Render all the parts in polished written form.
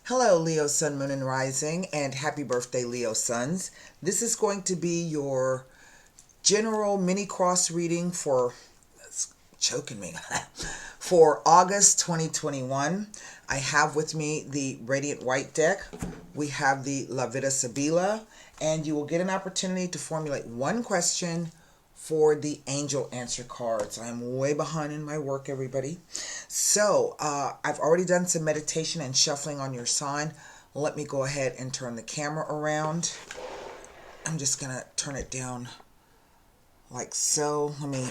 Hello, Leo, Sun, Moon, and Rising, and happy birthday, Leo Suns. This is going to be your general mini cross reading for, it's choking me, for August 2021. I have with me the Radiant White deck. We have the La Vida Sibila, and you will get an opportunity to formulate one question for the angel answer cards. I'm way behind in my work, everybody. So I've already done some meditation and shuffling on your sign. Let me go ahead and turn the camera around. I'm just gonna turn it down like so. Let me,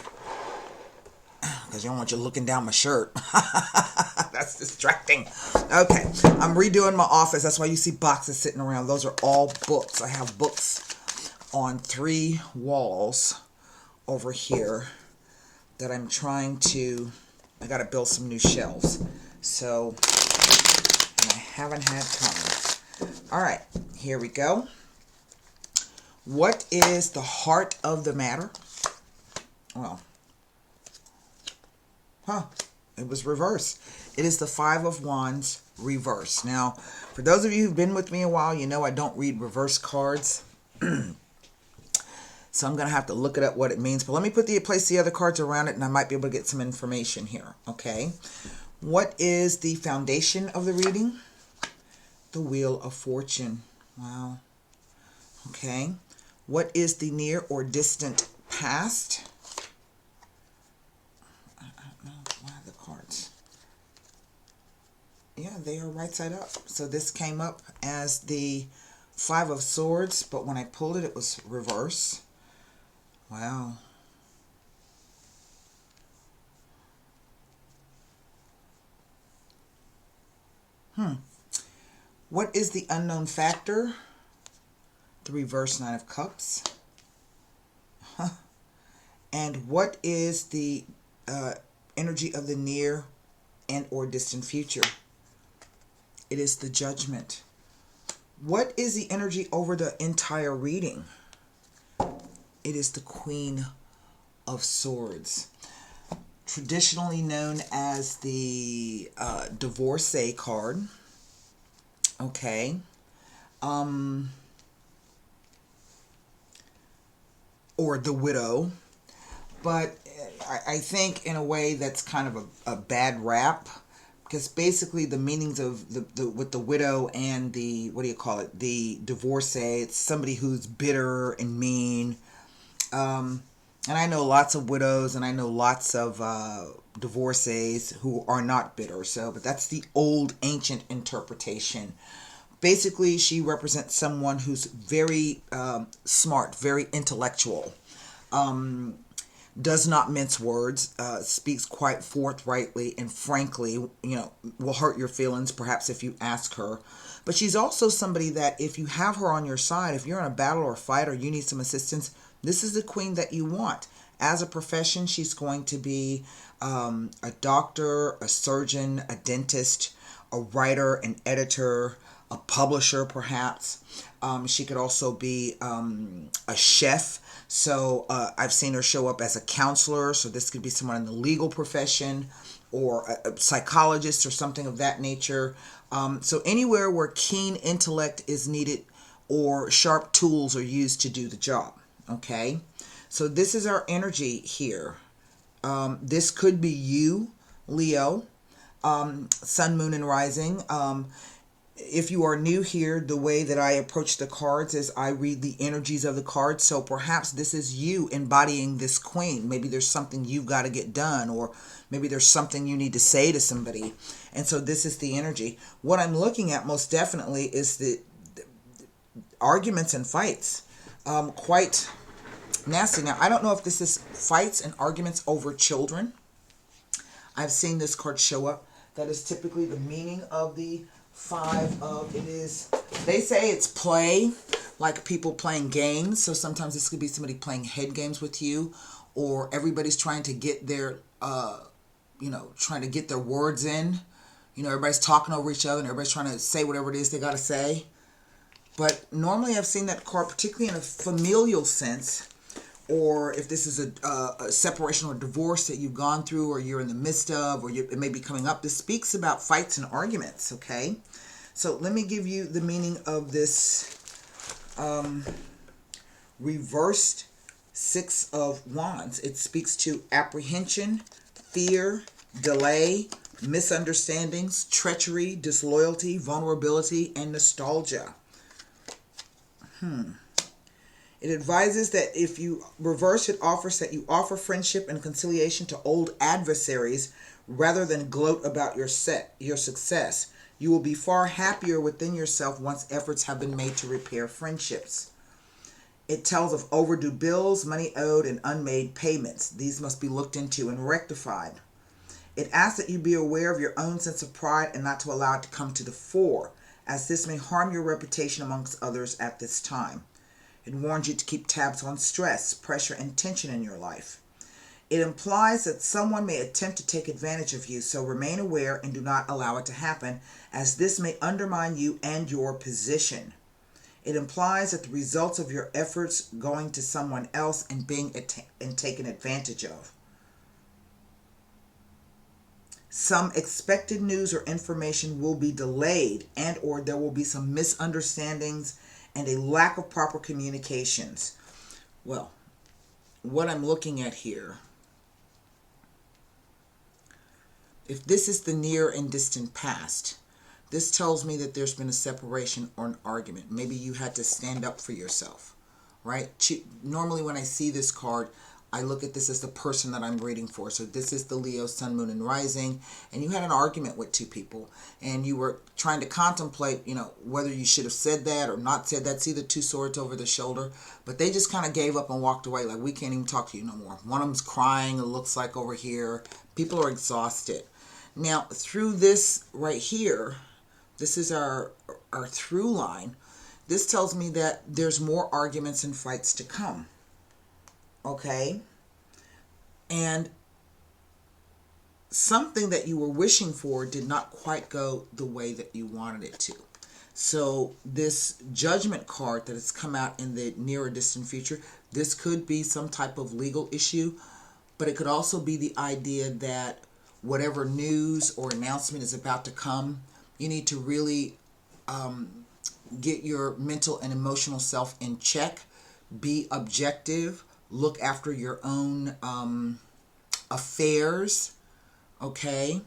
because you don't want you looking down my shirt. That's distracting. Okay, I'm redoing my office. That's why you see boxes sitting around. Those are all books. I have books on 3 walls over here that I'm trying to, I got to build some new shelves. So, and I haven't had time. All right, here we go. What is the heart of the matter? Well, it was reverse. It is the 5 of Wands reverse. Now, for those of you who've been with me a while, you know I don't read reverse cards. So I'm going to have to look it up what it means. But let me place the other cards around it, and I might be able to get some information here. Okay. What is the foundation of the reading? The Wheel of Fortune. Wow. Okay. What is the near or distant past? I don't know why the cards. Yeah, they are right side up. So this came up as the 5 of Swords, but when I pulled it, it was reverse. Wow. What is the unknown factor? The reverse 9 of Cups. And what is the energy of the near and or distant future? It is the Judgment. What is the energy over the entire reading? It is the Queen of Swords, traditionally known as the divorcee card. Okay. Or the widow. But I think in a way that's kind of a bad rap, because basically the meanings of with the widow and the, what do you call it, the divorcee, it's somebody who's bitter and mean. And I know lots of widows, and I know lots of divorcees who are not bitter. So, but that's the old ancient interpretation. Basically, she represents someone who's very smart, very intellectual, does not mince words, speaks quite forthrightly and frankly, will hurt your feelings perhaps if you ask her. But she's also somebody that if you have her on your side, if you're in a battle or fight or you need some assistance, this is the queen that you want. As a profession, she's going to be a doctor, a surgeon, a dentist, a writer, an editor, a publisher perhaps. She could also be a chef. So I've seen her show up as a counselor. So this could be someone in the legal profession or a psychologist or something of that nature. So anywhere where keen intellect is needed or sharp tools are used to do the job. Okay, so this is our energy here. This could be you, Leo, Sun, Moon, and Rising. If you are new here, the way that I approach the cards is I read the energies of the cards. So perhaps this is you embodying this queen. Maybe there's something you've got to get done, or maybe there's something you need to say to somebody. And so this is the energy. What I'm looking at most definitely is the arguments and fights. Quite nasty. Now, I don't know if this is fights and arguments over children. I've seen this card show up. That is typically the meaning of the 5 of, it is, they say it's play, like people playing games. So sometimes this could be somebody playing head games with you, or everybody's trying to get their, trying to get their words in. Everybody's talking over each other and everybody's trying to say whatever it is they got to say. But normally I've seen that card, particularly in a familial sense, or if this is a separation or divorce that you've gone through or you're in the midst of, or it may be coming up. This speaks about fights and arguments, okay? So let me give you the meaning of this reversed Six of Wands. It speaks to apprehension, fear, delay, misunderstandings, treachery, disloyalty, vulnerability, and nostalgia. It advises that if you reverse it, offers that you offer friendship and conciliation to old adversaries rather than gloat about your success. You will be far happier within yourself once efforts have been made to repair friendships. It tells of overdue bills, money owed, and unmade payments. These must be looked into and rectified. It asks that you be aware of your own sense of pride and not to allow it to come to the fore, as this may harm your reputation amongst others at this time. It warns you to keep tabs on stress, pressure, and tension in your life. It implies that someone may attempt to take advantage of you, so remain aware and do not allow it to happen, as this may undermine you and your position. It implies that the results of your efforts going to someone else and being taken advantage of. Some expected news or information will be delayed, and or there will be some misunderstandings and a lack of proper communications. Well, what I'm looking at here, if this is the near and distant past, this tells me that there's been a separation or an argument. Maybe you had to stand up for yourself, right? Normally when I see this card, I look at this as the person that I'm reading for. So this is the Leo, Sun, Moon, and Rising, and you had an argument with two people, and you were trying to contemplate, whether you should have said that or not said that. See the two swords over the shoulder, but they just kind of gave up and walked away, like, we can't even talk to you no more. One of them's crying, it looks like, over here. People are exhausted. Now, through this right here, this is our through line. This tells me that there's more arguments and fights to come. Okay? And something that you were wishing for did not quite go the way that you wanted it to. So this Judgment card that has come out in the near or distant future, this could be some type of legal issue, but it could also be the idea that whatever news or announcement is about to come, you need to really get your mental and emotional self in check, be objective, look after your own affairs, okay?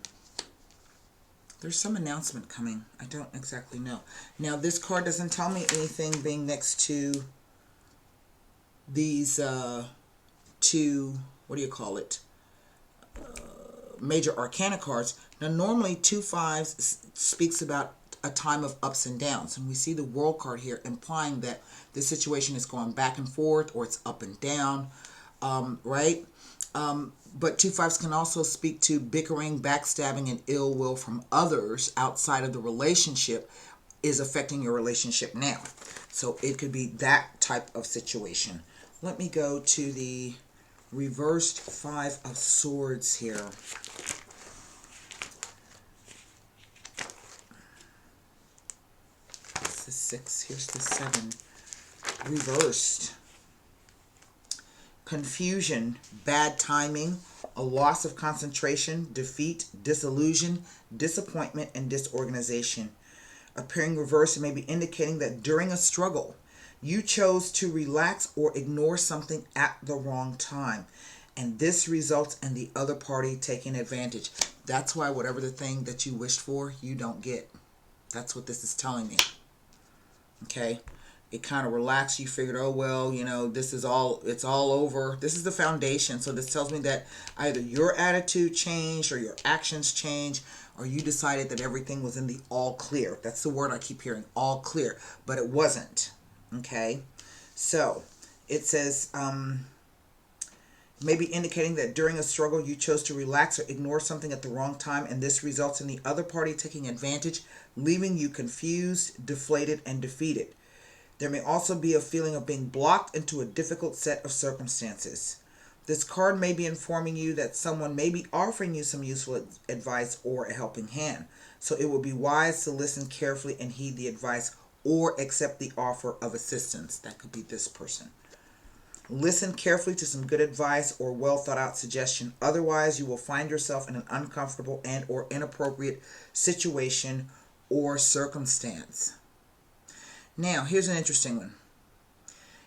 There's some announcement coming. I don't exactly know. Now, this card doesn't tell me anything being next to these two, what do you call it? Major Arcana cards. Now, normally 2 5s speaks about a time of ups and downs, and we see the World card here implying that the situation is going back and forth, or it's up and down, right? But 2 5s can also speak to bickering, backstabbing, and ill will from others outside of the relationship is affecting your relationship now. So it could be that type of situation. Let me go to the reversed 5 of Swords here. It's the 6. Here's the 7. Reversed. Confusion, bad timing, a loss of concentration, defeat, disillusion, disappointment, and disorganization. Appearing reversed, it may be indicating that during a struggle, you chose to relax or ignore something at the wrong time, and this results in the other party taking advantage. That's why whatever the thing that you wished for, you don't get. That's what this is telling me. Okay? It kind of relaxed. You figured, oh, well, this is all, it's all over. This is the foundation. So this tells me that either your attitude changed or your actions changed, or you decided that everything was in the all clear. That's the word I keep hearing, all clear. But it wasn't. Okay? So it says, maybe indicating that during a struggle you chose to relax or ignore something at the wrong time, and this results in the other party taking advantage, leaving you confused, deflated, and defeated. There may also be a feeling of being blocked into a difficult set of circumstances. This card may be informing you that someone may be offering you some useful advice or a helping hand. So it would be wise to listen carefully and heed the advice or accept the offer of assistance. That could be this person. Listen carefully to some good advice or well thought out suggestion. Otherwise, you will find yourself in an uncomfortable and or inappropriate situation or circumstance. Now, here's an interesting one.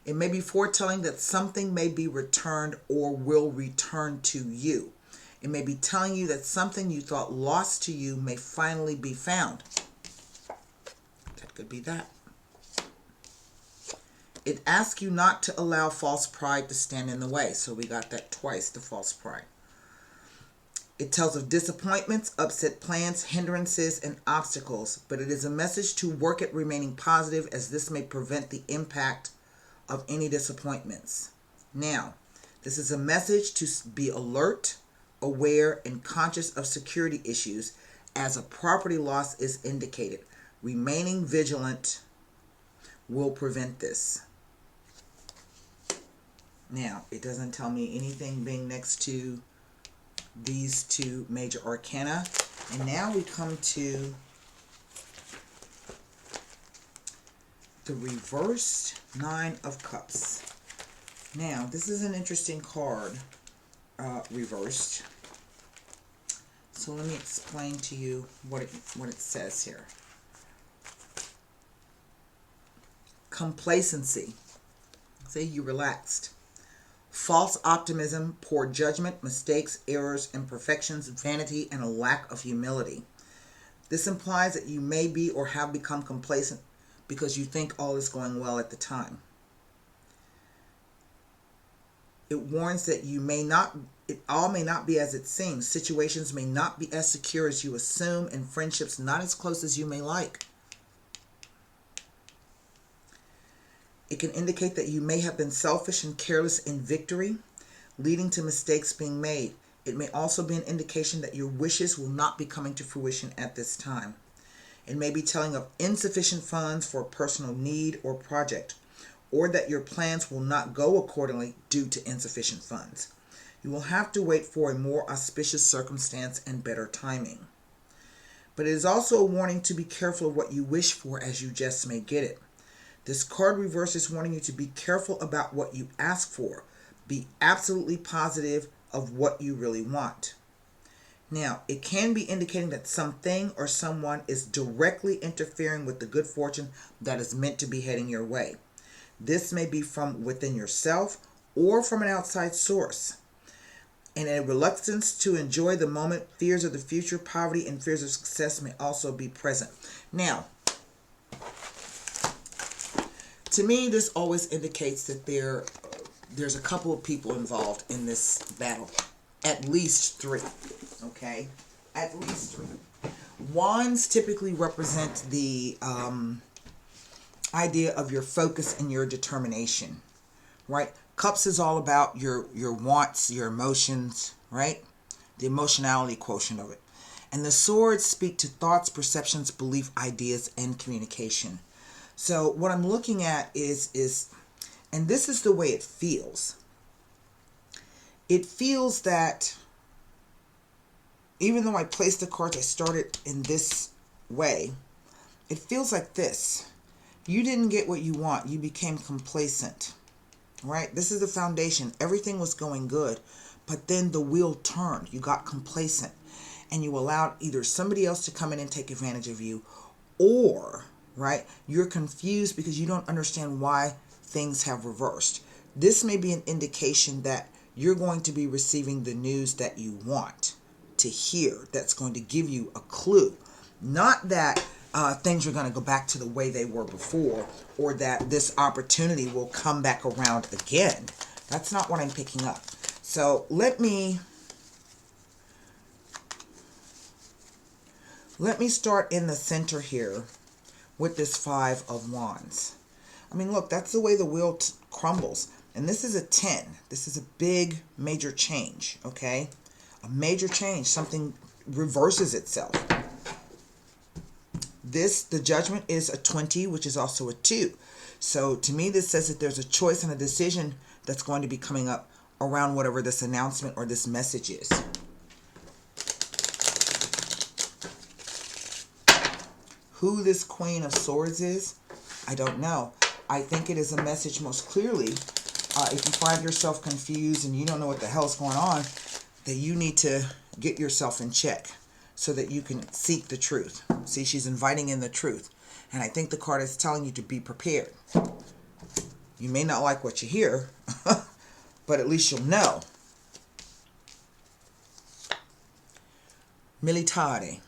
It may be foretelling that something may be returned or will return to you. It may be telling you that something you thought lost to you may finally be found. That could be that. It asks you not to allow false pride to stand in the way. So we got that twice, the false pride. It tells of disappointments, upset plans, hindrances, and obstacles, but it is a message to work at remaining positive, as this may prevent the impact of any disappointments. Now, this is a message to be alert, aware, and conscious of security issues as a property loss is indicated. Remaining vigilant will prevent this. Now, it doesn't tell me anything being next to these two major arcana. And now we come to the reversed Nine of Cups. Now, this is an interesting card, reversed. So let me explain to you what it says here. Complacency. Say you relaxed. False optimism, poor judgment, mistakes, errors, imperfections, vanity, and a lack of humility. This implies that you may be or have become complacent because you think all is going well at the time. It warns that all may not be as it seems. Situations may not be as secure as you assume, and friendships not as close as you may like. It can indicate that you may have been selfish and careless in victory, leading to mistakes being made. It may also be an indication that your wishes will not be coming to fruition at this time. It may be telling of insufficient funds for a personal need or project, or that your plans will not go accordingly due to insufficient funds. You will have to wait for a more auspicious circumstance and better timing. But it is also a warning to be careful of what you wish for, as you just may get it. This card reverse is warning you to be careful about what you ask for. Be absolutely positive of what you really want. Now, it can be indicating that something or someone is directly interfering with the good fortune that is meant to be heading your way. This may be from within yourself or from an outside source. And a reluctance to enjoy the moment, fears of the future, poverty, and fears of success may also be present. Now, to me, this always indicates that there's a couple of people involved in this battle. At least three. Okay? At least three. Wands typically represent the idea of your focus and your determination. Right? Cups is all about your wants, your emotions, right? The emotionality quotient of it. And the swords speak to thoughts, perceptions, belief, ideas, and communication. So what I'm looking at is, and this is the way it feels. It feels that even though I placed the cards, I started in this way, it feels like this. You didn't get what you want. You became complacent, right? This is the foundation. Everything was going good, but then the wheel turned. You got complacent, and you allowed either somebody else to come in and take advantage of you, or, right, you're confused because you don't understand why things have reversed. This may be an indication that you're going to be receiving the news that you want to hear. That's going to give you a clue. Not that things are going to go back to the way they were before, or that this opportunity will come back around again. That's not what I'm picking up. So let me start in the center here with this Five of Wands. I mean, look, that's the way the wheel crumbles. And this is a 10. This is a big, major change, okay? A major change. Something reverses itself. The Judgment is a 20, which is also a 2. So to me, this says that there's a choice and a decision that's going to be coming up around whatever this announcement or this message is. Who this Queen of Swords is, I don't know. I think it is a message most clearly, if you find yourself confused and you don't know what the hell's going on, that you need to get yourself in check so that you can seek the truth. See, she's inviting in the truth. And I think the card is telling you to be prepared. You may not like what you hear, but at least you'll know. Militare.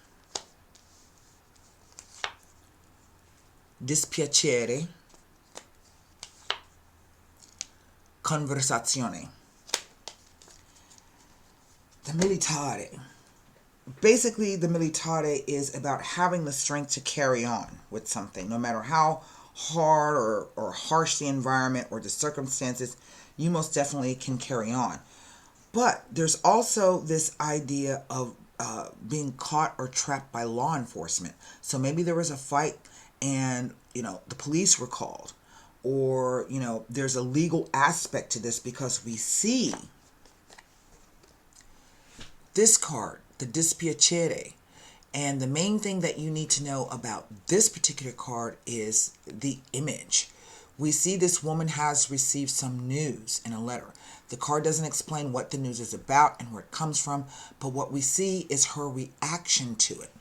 Dispiacere. Conversazione. The militare. Basically, the militare is about having the strength to carry on with something. No matter how hard or harsh the environment or the circumstances, you most definitely can carry on. But there's also this idea of being caught or trapped by law enforcement. So maybe there was a fight and, the police were called. Or, there's a legal aspect to this because we see this card, the dispiacere. And the main thing that you need to know about this particular card is the image. We see this woman has received some news in a letter. The card doesn't explain what the news is about and where it comes from, but what we see is her reaction to it,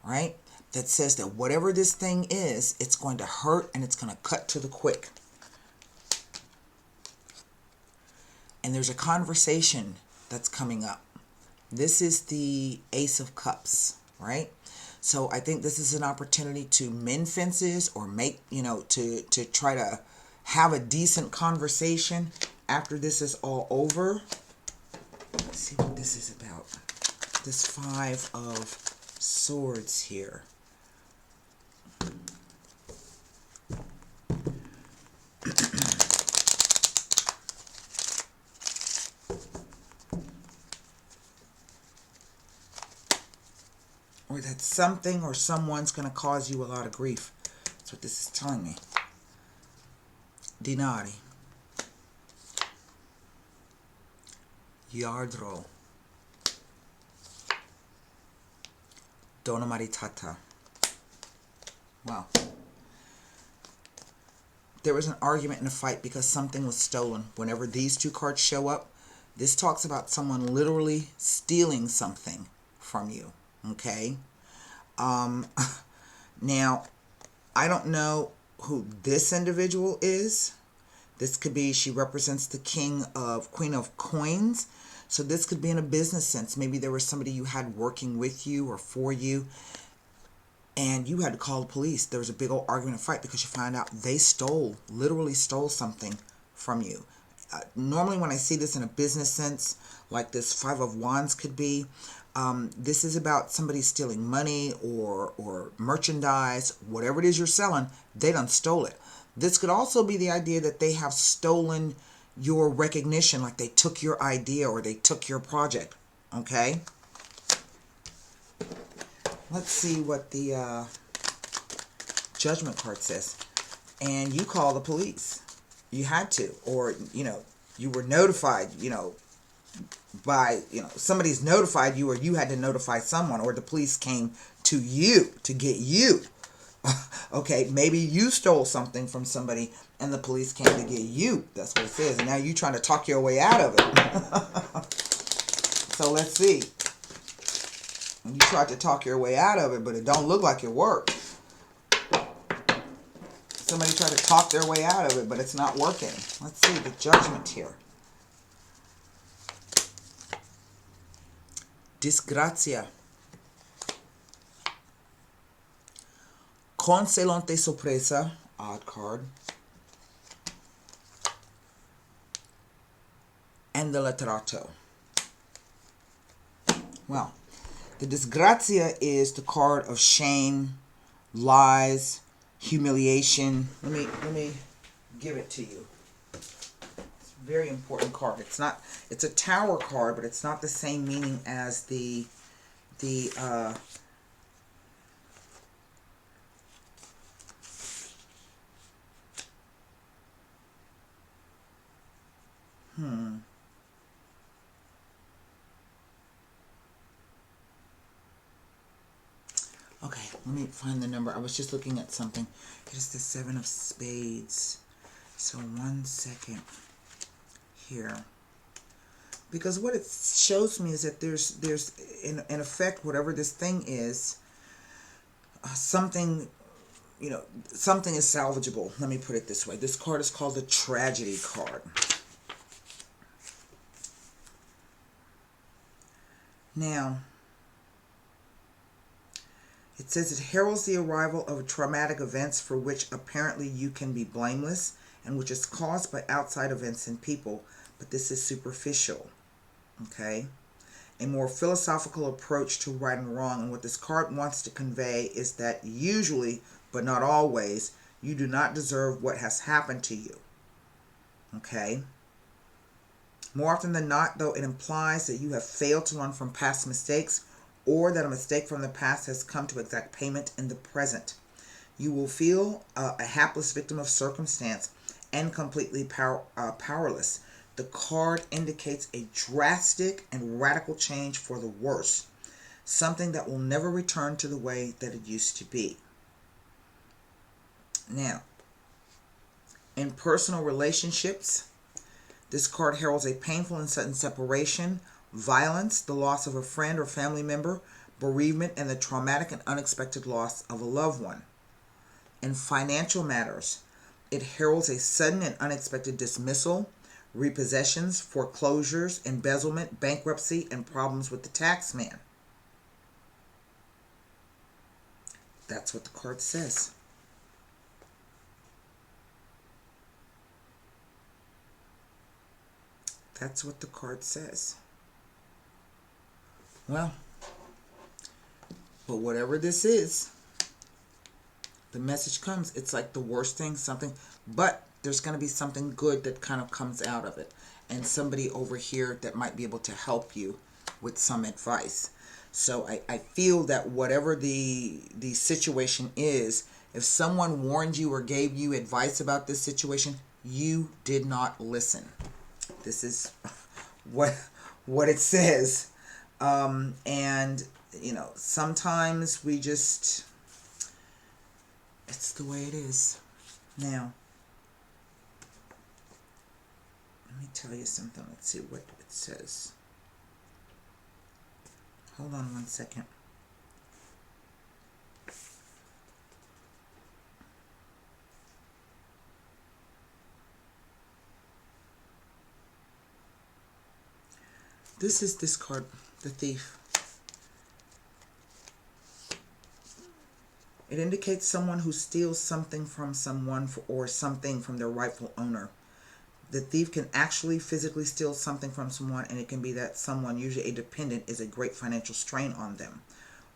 right? That says that whatever this thing is, it's going to hurt and it's going to cut to the quick. And there's a conversation that's coming up. This is the Ace of Cups, right? So I think this is an opportunity to mend fences or make, to try to have a decent conversation after this is all over. Let's see what this is about. This Five of Swords here. Or that something or someone's going to cause you a lot of grief. That's what this is telling me. Dinari. Yardro. Donna Maritata. Wow. There was an argument and a fight because something was stolen. Whenever these two cards show up, this talks about someone literally stealing something from you. Okay? Now, I don't know who this individual is. This could be, she represents the Queen of Coins. So this could be in a business sense. Maybe there was somebody you had working with you or for you, and you had to call the police. There was a big old argument and fight because you found out they literally stole something from you. Normally when I see this in a business sense, like this Five of Wands could be, this is about somebody stealing money or merchandise, whatever it is you're selling, they done stole it. This could also be the idea that they have stolen your recognition, like they took your idea or they took your project, okay? Let's see what the Judgment card says. And you call the police. You had to, or, you were notified, by, somebody's notified you, or you had to notify someone, or the police came to you to get you. Okay, maybe you stole something from somebody and the police came to get you. That's what it says. And now you're trying to talk your way out of it. So let's see. You tried to talk your way out of it, but it don't look like it worked. Somebody tried to talk their way out of it, but it's not working. Let's see the Judgment here. Disgrazia. Consolante sorpresa, odd card. And the letterato. Well, the disgrazia is the card of shame, lies, humiliation. Let me give it to you. It's a very important card. It's a Tower card, but it's not the same meaning as the Okay, let me find the number. I was just looking at something. It is the Seven of Spades. So 1 second here. Because what it shows me is that there's in effect, whatever this thing is, something, something is salvageable. Let me put it this way. This card is called the Tragedy card. Now, it says it heralds the arrival of traumatic events for which apparently you can be blameless and which is caused by outside events and people, but this is superficial. Okay? A more philosophical approach to right and wrong, and what this card wants to convey is that usually, but not always, you do not deserve what has happened to you. Okay? More often than not, though, it implies that you have failed to learn from past mistakes or that a mistake from the past has come to exact payment in the present. You will feel a hapless victim of circumstance and completely powerless. The card indicates a drastic and radical change for the worse, something that will never return to the way that it used to be. Now, in personal relationships, this card heralds a painful and sudden separation, violence, the loss of a friend or family member, bereavement, and the traumatic and unexpected loss of a loved one. In financial matters, it heralds a sudden and unexpected dismissal, repossessions, foreclosures, embezzlement, bankruptcy, and problems with the tax man. That's what the card says. That's what the card says. Well, but whatever this is, the message comes. It's like the worst thing, something, but there's going to be something good that kind of comes out of it. And somebody over here that might be able to help you with some advice. So I feel that whatever the situation is, if someone warned you or gave you advice about this situation, you did not listen. This is what it says. And, sometimes we just, it's the way it is. Now, let me tell you something. Let's see what it says. Hold on one second. This is this card, the Thief. It indicates someone who steals something from someone or something from their rightful owner. The thief can actually physically steal something from someone, and it can be that someone, usually a dependent, is a great financial strain on them.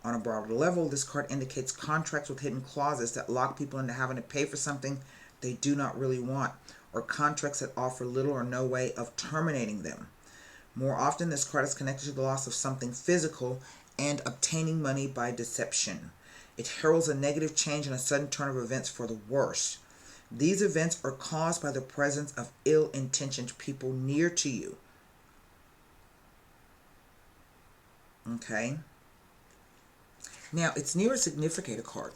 On a broader level, this card indicates contracts with hidden clauses that lock people into having to pay for something they do not really want, or contracts that offer little or no way of terminating them. More often, this card is connected to the loss of something physical and obtaining money by deception. It heralds a negative change and a sudden turn of events for the worse. These events are caused by the presence of ill-intentioned people near to you. Okay? Now, it's near a significator card.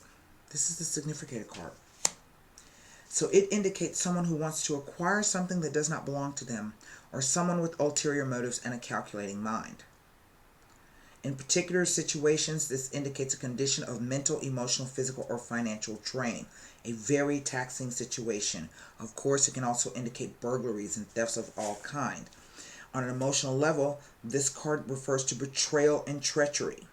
This is the significator card. So it indicates someone who wants to acquire something that does not belong to them, or someone with ulterior motives and a calculating mind. In particular situations, this indicates a condition of mental, emotional, physical, or financial drain. A very taxing situation. Of course, it can also indicate burglaries and thefts of all kind. On an emotional level, this card refers to betrayal and treachery.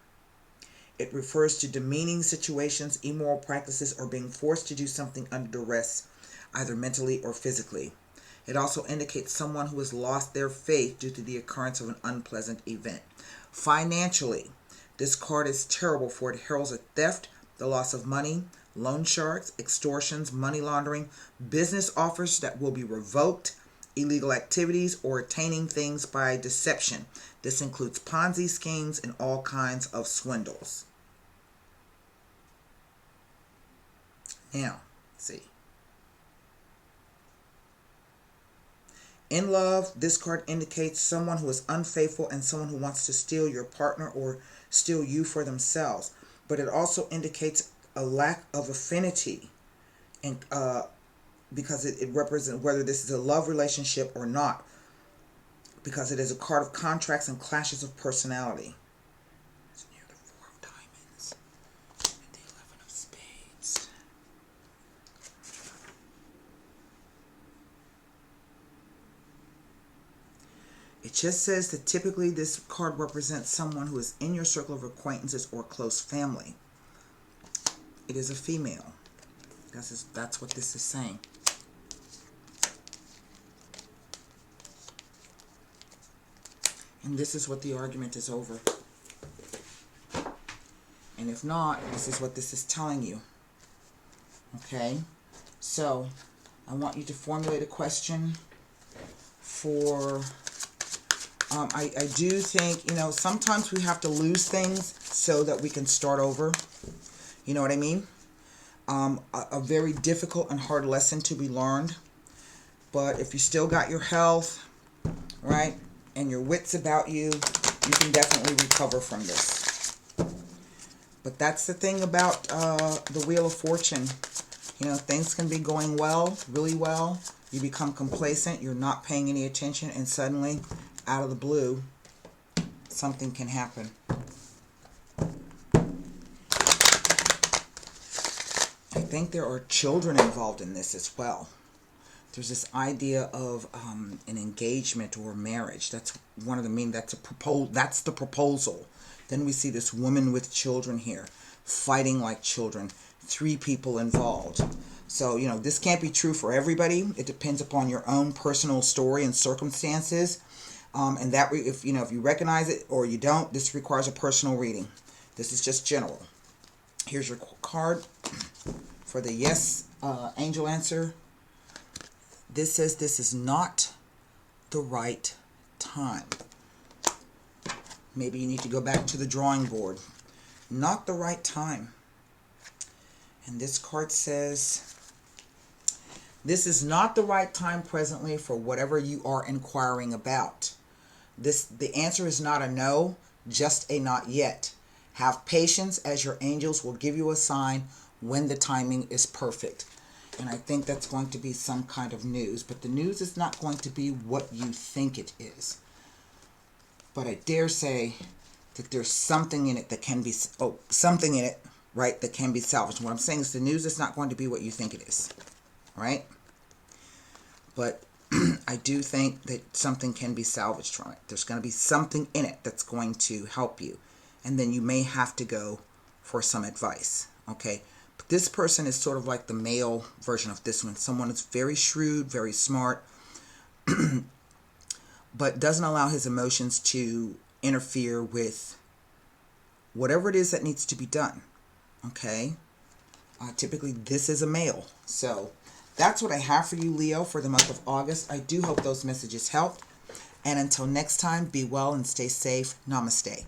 It refers to demeaning situations, immoral practices, or being forced to do something under duress, either mentally or physically. It also indicates someone who has lost their faith due to the occurrence of an unpleasant event. Financially, this card is terrible, for it heralds a theft, the loss of money, loan sharks, extortions, money laundering, business offers that will be revoked, illegal activities, or attaining things by deception. This includes Ponzi schemes and all kinds of swindles. Now, let's see. In love, this card indicates someone who is unfaithful and someone who wants to steal your partner or steal you for themselves. But it also indicates a lack of affinity, and because it represents whether this is a love relationship or not, because it is a card of contracts and clashes of personality. It's near the Four of Diamonds and the 11 of It just says that typically this card represents someone who is in your circle of acquaintances or close family. It is a female. That's what this is saying. And this is what the argument is over. And if not, this is what this is telling you. Okay? So, I want you to formulate a question for... I do think, you know, sometimes we have to lose things so that we can start over. You know what I mean? A very difficult and hard lesson to be learned. But if you still got your health, right, and your wits about you, you can definitely recover from this. But that's the thing about the Wheel of Fortune. You know, things can be going well, really well. You become complacent, you're not paying any attention, and suddenly, out of the blue, something can happen. I think there are children involved in this as well. There's this idea of an engagement or marriage. That's one of the main. That's the proposal. Then we see this woman with children here, fighting like children. 3 people involved. So, you know, this can't be true for everybody. It depends upon your own personal story and circumstances. And that, if you recognize it or you don't, this requires a personal reading. This is just general. Here's your card for the yes angel answer. This says this is not the right time. Maybe you need to go back to the drawing board. Not the right time. And this card says, this is not the right time presently for whatever you are inquiring about. The answer is not a no, just a not yet. Have patience, as your angels will give you a sign when the timing is perfect. And I think that's going to be some kind of news. But the news is not going to be what you think it is. But I dare say that there's something in it that can be, something in it, right, that can be salvaged. What I'm saying is the news is not going to be what you think it is, right? But I do think that something can be salvaged from it. There's going to be something in it that's going to help you. And then you may have to go for some advice, okay? But this person is sort of like the male version of this one. Someone that's very shrewd, very smart, but doesn't allow his emotions to interfere with whatever it is that needs to be done. Okay? Typically, this is a male. So, that's what I have for you, Leo, for the month of August. I do hope those messages helped. And until next time, be well and stay safe. Namaste.